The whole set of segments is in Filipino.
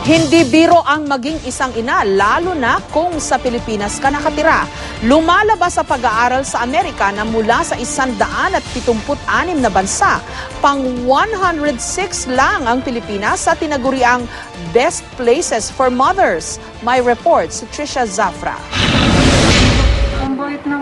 Hindi biro ang maging isang ina, lalo na kung sa Pilipinas ka nakatira. Lumalabas sa pag-aaral sa Amerika na mula sa 176 na bansa, pang 106 lang ang Pilipinas sa tinaguriang Best Places for Mothers. May report si Trisha Zafra.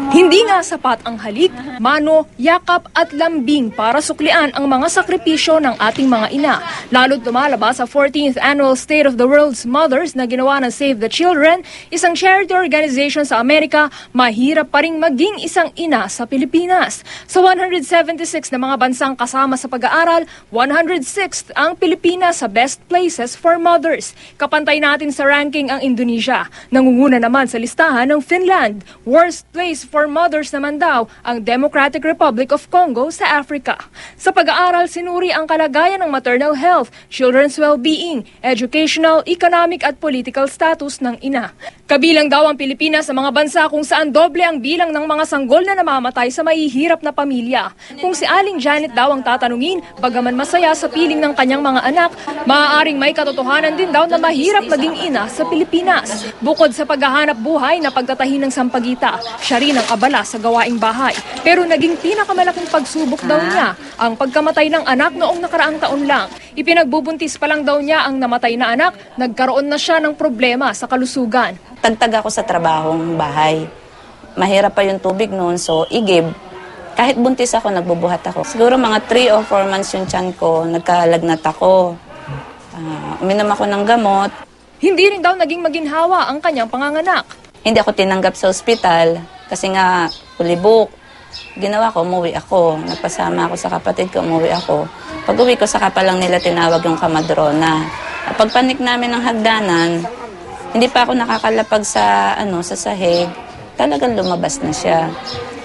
Hindi nga sapat ang halik, mano, yakap at lambing para suklian ang mga sakripisyo ng ating mga ina. Lalo't lumalabas sa 14th Annual State of the World's Mothers na ginawa ng Save the Children, isang charity organization sa Amerika, mahirap pa ring maging isang ina sa Pilipinas. Sa 176 na mga bansang kasama sa pag-aaral, 106th ang Pilipinas sa Best Places for Mothers. Kapantay natin sa ranking ang Indonesia. Nangunguna naman sa listahan ng Finland. Worst place for mothers naman daw ang Democratic Republic of Congo sa Africa. Sa pag-aaral, sinuri ang kalagayan ng maternal health, children's well-being, educational, economic at political status ng ina. Kabilang daw ang Pilipinas sa mga bansa kung saan doble ang bilang ng mga sanggol na namamatay sa mahihirap na pamilya. Kung si Aling Janet daw ang tatanungin, bagaman masaya sa piling ng kanyang mga anak, maaaring may katotohanan din daw na mahirap maging ina sa Pilipinas. Bukod sa paghahanap buhay na pagtatahi ng sampagita, siya rin ang abala sa gawaing bahay. Pero naging pinakamalaking pagsubok daw niya ang pagkamatay ng anak noong nakaraang taon lang. Ipinagbubuntis pa lang daw niya ang namatay na anak, nagkaroon na siya ng problema sa kalusugan. Tagtag ako sa trabahong bahay. Mahirap pa yung tubig noon, so igib. Kahit buntis ako, nagbubuhat ako. Siguro mga 3 or 4 months yung tiyan ko, nagkalagnat ako. Uminom ako ng gamot. Hindi rin daw naging maginhawa ang kanyang panganganak. Hindi ako tinanggap sa ospital kasi nga ulibok. Ginawa ko, umuwi ako. Nagpasama ako sa kapatid ko, umuwi ako. Pag uwi ko, saka pa lang nila tinawag yung kamadrona. Pagpanik namin ng hagdanan, hindi pa ako nakakalapag sa sahig. Talagang lumabas na siya.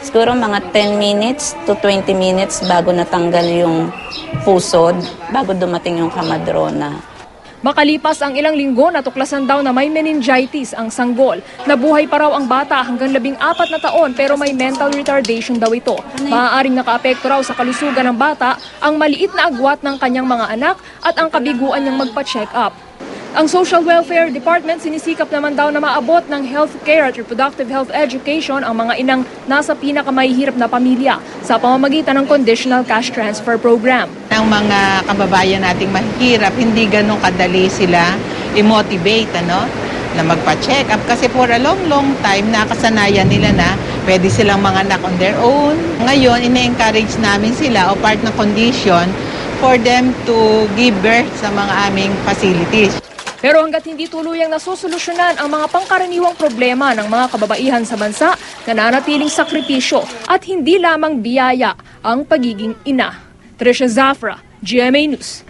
Siguro mga 10 minutes to 20 minutes bago natanggal yung pusod, bago dumating yung kamadrona. Makalipas ang ilang linggo, natuklasan daw na may meningitis ang sanggol. Nabuhay pa raw ang bata hanggang 14 na taon pero may mental retardation daw ito. Maaaring nakaapekto raw sa kalusugan ng bata ang maliit na agwat ng kanyang mga anak at ang kabiguan niyang magpa-check up. Ang Social Welfare Department sinisikap naman daw na maabot ng health care at reproductive health education ang mga inang nasa pinakamahihirap na pamilya sa pamamagitan ng Conditional Cash Transfer Program. Ang mga kababayan nating mahihirap, hindi ganun kadali sila i-motivate na magpa-check up kasi for a long time nakasanayan nila na pwede silang mga anak on their own. Ngayon, ina-encourage namin sila o part ng condition for them to give birth sa mga aming facilities. Pero hanggat hindi tuluyang nasusolusyonan ang mga pangkaraniwang problema ng mga kababaihan sa bansa, nananatiling sakripisyo at hindi lamang biyaya ang pagiging ina. Trisha Zafra, GMA News.